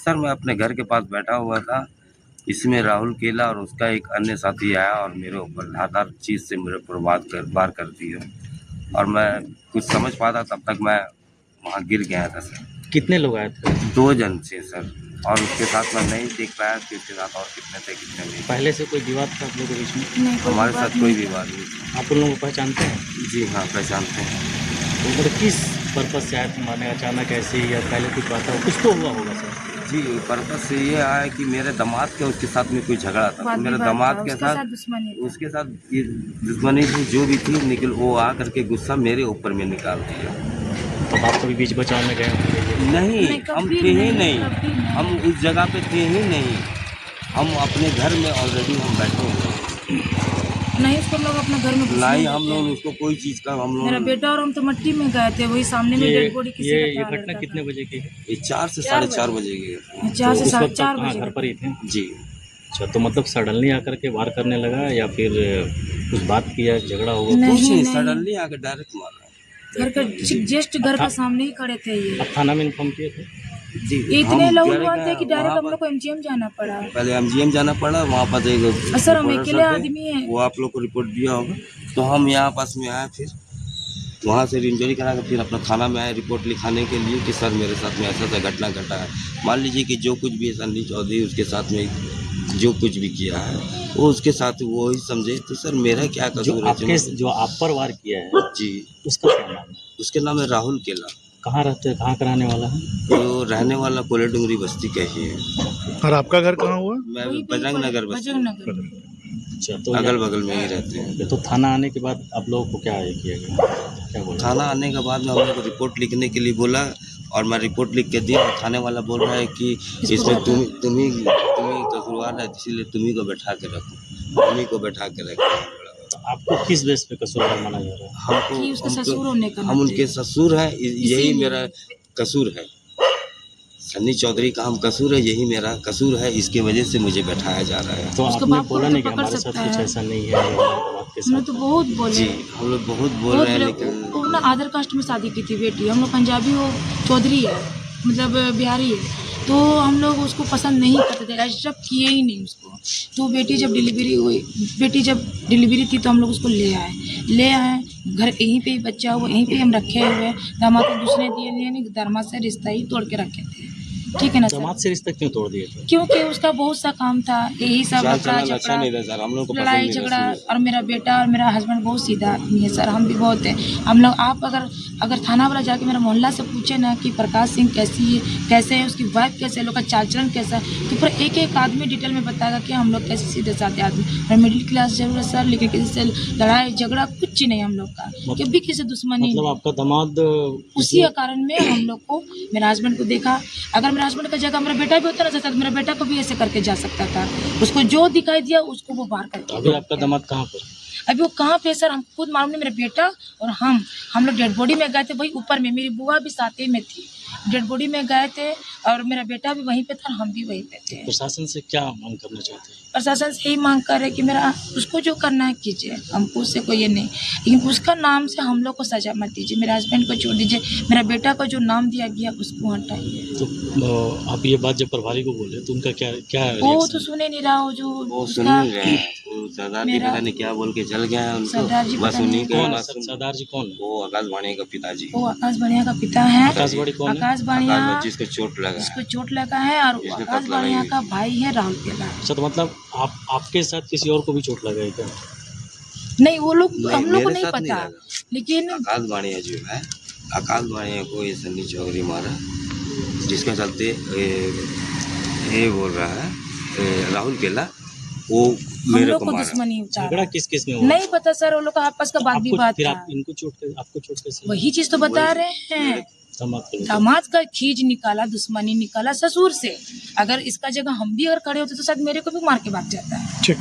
Sir मैं अपने घर के पास बैठा हुआ था, इसमें राहुल केला और उसका एक अन्य साथी आया और मेरे ऊपर धारदार चीज़ से मेरे ऊपर वार कर दिया और मैं कुछ समझ पाता तब तक मैं वहाँ गिर गया था सर। कितने लोग आए थे? 2 जन थे सर और उसके साथ मैं नहीं देख पाया कि उसके साथ और कितने थे कितने नहीं। पहले से कोई विवाद था आप लोगों के बीच में? नहीं, हमारे साथ कोई विवाद नहीं। आप उन लोगों को पहचानते हैं? जी हाँ, पहचानते हैं। तो मतलब किस पर्पज से आए थे मारने? अचानक ऐसे ही या पहले कुछ बात था? कुछ तो हुआ होगा सर। जी, पर्पस से ये आया कि मेरे दामाद के उसके साथ में कोई झगड़ा था, तो मेरे दामाद के साथ उसके साथ ये दुश्मनी थी जो भी थी, लेकिन वो आ करके गुस्सा मेरे ऊपर में निकाल दिया। तो आप कभी बीच बचाव में गए होंगे? नहीं, हम थे ही नहीं, हम उस जगह पे थे ही नहीं, हम अपने घर में ऑलरेडी हम बैठे हुए नहीं, उसको लोग अपने घर में नहीं, हम लोग उसको कोई चीज़ का हम लोग मेरा बेटा और हम तो मट्टी में गए थे, वही सामने में डेड बॉडी किसी ये घटना कितने बजे की है? ये 4 से 4:30 बजे की। 4 से तो उस वक्त 4 कहाँ बजे घर पर ही थे? जी, अच्छा, तो मतलब सडनली आकर के वार करने लगा या फिर कुछ बात किया, झगड़ा हुआ? कुछ नहीं, नहीं। सडनली आकर डायरेक्ट मारा। घर का जस्ट घर का सामने ही खड़े थे ये। आप थाना में इन्फॉर्म किए थे? जी, इतने हम लोग डर हुआ गए, थे कि डायरेक्ट वहाँ हम लोग को एमजीएम जाना पड़ा। पहले एमजीएम जाना पड़ा, वहाँ पर एक सर हम रिपोर्टर अकेले साहब थे, आदमी हैं। वो आप लोग को रिपोर्ट दिया होगा, तो हम यहाँ पास में आए, फिर वहाँ से इंजरी करा के फिर अपना थाना में आए रिपोर्ट लिखाने के लिए कि सर मेरे साथ में ऐसा घटना घटा है। मान लीजिए कि जो कुछ भी सन्नी चौधरी उसके साथ में जो कुछ भी किया है वो उसके साथ वो ही समझे, तो सर मेरा क्या कसूर है? जो आप पर वार किया है जी, उसका क्या नाम है? उसके नाम है राहुल केला। कहाँ रहते हैं, कहाँ का रहने वाला है? वो रहने वाला कोले डूंगरी बस्ती का ही है। और आपका घर कहाँ हुआ? मैं बजरंग नगर बस्ती, अच्छा, तो अगल बगल में ही रहते हैं। तो थाना आने के बाद आप लोगों को क्या किया गया, क्या बोला? थाना आने के बाद में हम लोग को रिपोर्ट लिखने के लिए बोला और मैं रिपोर्ट लिख के दिया। थाने वाला बोल रहा है कि इसमें तुम ही कसूरवार है, इसीलिए तुम्ही को बैठा के रखो, तुम्ही को बैठा के रखो। आपको किस बेस पे कसूरवार माना जा रहा है? हम उनके ससुर हैं, यही मेरा कसूर है। सन्नी चौधरी का हम कसूर है, यही मेरा कसूर है, इसके वजह से मुझे बैठाया जा रहा है। तो आपने बोला नहीं कि हमारे साथ कुछ ऐसा नहीं है? हमने तो बहुत बोले जी, हम लोग बहुत बोल रहे हैं, लेकिन वो ना अदर कास्ट में शादी की थी बेटी, हम लोग पंजाबी, वो चौधरी है, मतलब बिहारी है, तो हम लोग उसको पसंद नहीं करते थे, एक्सेप्ट किए ही नहीं उसको। तो बेटी जब डिलीवरी थी तो हम लोग उसको ले आए घर, यहीं पे ही बच्चा हुआ, यहीं पे हम रखे हुए। दामाद को दूसरे दिए नहीं, दामाद से रिश्ता ही तोड़ के रखे थे, ठीक है ना सर? दामाद से रिश्ता क्यों तोड़ दिए थे? क्योंकि उसका बहुत सा काम था, यही सब लड़ाई झगड़ा। और मेरा बेटा और मेरा हस्बैंड बहुत सीधा आदमी है सर, हम भी बहुत है। हम लोग आप अगर थाना वाला जाके मेरा मोहल्ला से पूछे ना कि प्रकाश सिंह कैसे है, उसकी वाइफ कैसे है, लोग का चाल चलन कैसा है, तो पूरा एक एक आदमी डिटेल में बताएगा कि हम लोग कैसे सीधे साधे आदमी। और मिडिल क्लास जरूर है सर, लेकिन किसी से लड़ाई झगड़ा कुछ नहीं हम लोग का, कभी किसी दुश्मनी मतलब आपका दामाद उसी कारण में हम लोग को, मेरा हस्बैंड को देखा। अगर मेरा हस्बैंड का जगह मेरा बेटा भी होता ना, मेरा बेटा को भी ऐसे करके जा सकता था, उसको जो दिखाई दिया उसको वो बाहर करके। अभी आपका दामाद कहाँ पर? अभी वो कहाँ पे सर, हम खुद मालूम नहीं। मेरा बेटा और हम लोग डेड बॉडी में गए थे, वही ऊपर में, मेरी बुआ भी साथ ही में थी, डेड बॉडी में गए थे और मेरा बेटा भी वहीं पे था, हम भी वहीं पे थे। प्रशासन से क्या मांग करना चाहते हैं? प्रशासन से यही मांग कर रहे कि मेरा उसको जो करना है कीजिए, हमको उससे कोई ये नहीं, लेकिन उसका नाम से हम लोग को सजा मत दीजिए, मेरे हस्बैंड को छोड़ दीजिए, मेरा बेटा को जो नाम दिया गया उसको हटाइए। तो आप ये बात जब प्रभारी को बोले तो उनका क्या वो तो सुने नहीं रहा, वो सुन नहीं रहे हैं, सरदार जी पता नहीं क्या बोल के चल गया है उनको। सरदार जी बस उन्हीं का सरदार जी कौन? वो आकाश बाणिया का पिताजी। वो आकाश बाणिया का पिता है। आकाश बाणिया जिसको चोट लगा है और आकाश बाणिया का भाई है राहुल केला। अच्छा, तो मतलब आपके साथ किसी और को भी चोट लगा है क्या? नहीं, वो लोग हम लोग को नहीं पता, लेकिन आकाश बाणिया जो है, आकाश बाणिया को ये सन्नी चौधरी मारा, जिसके चलते ये बोल रहा है राहुल केला वो मेरे को मारा। दुश्मनी झगड़ा किस में हुआ? नहीं पता सर, वो लोग का आपस का बात भी बात था। आपको चोट कैसे? वही चीज तो बता रहे हैं, दामाद का खींच निकाला, दुश्मनी निकाला ससुर से। अगर इसका जगह हम भी अगर खड़े होते तो शायद मेरे को भी मार के भाग जाता है। ठीक।